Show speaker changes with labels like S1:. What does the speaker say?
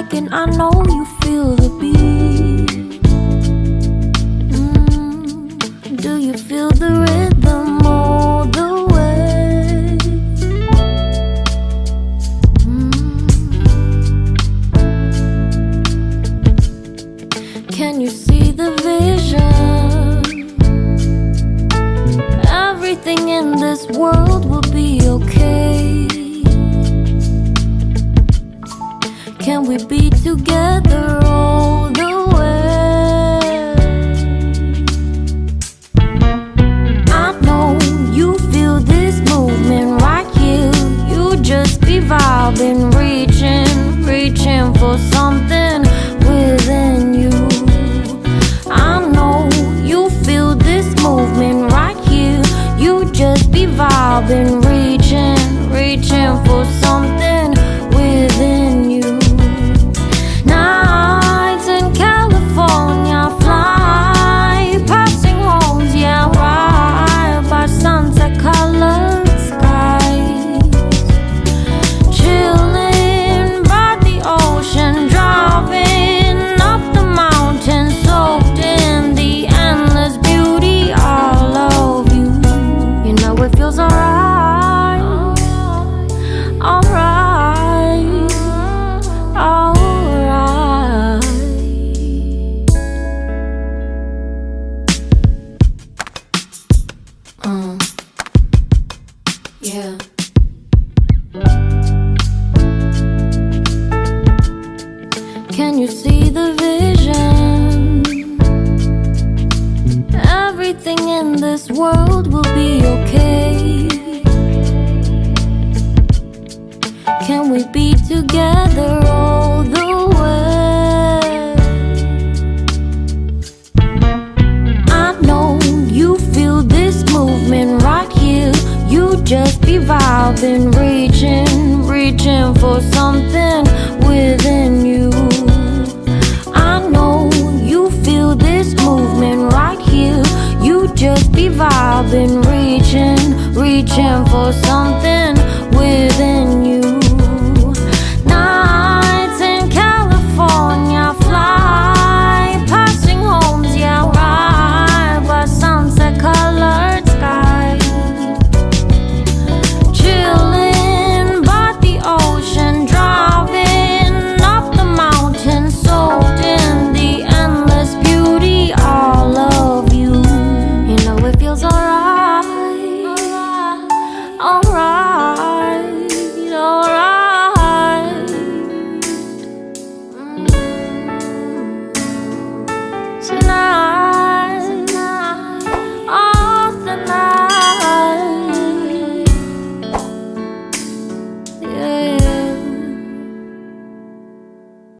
S1: second, I know you feel the beat. Do you feel the rhythm all the way? Can you see the vision? Everything in this world will be okay. Can we be together all the way? I know you feel this movement right here. You just be vibing, reaching for something within you. I know you feel this movement right here. You just be vibing, reaching for something within you. Nights in California, fly passing homes, yeah, right by sunset colored skies. Chilling by the ocean, driving up the mountain, soaked in the endless beauty all of you. You know it feels alright, alright, alright. Yeah. Can you see the vision? Everything in this world will be okay. Can we be together all the way? I know you feel this movement right here. You just be vibing, reaching for something within you. I know you feel this movement right here. You just be vibing, reaching for something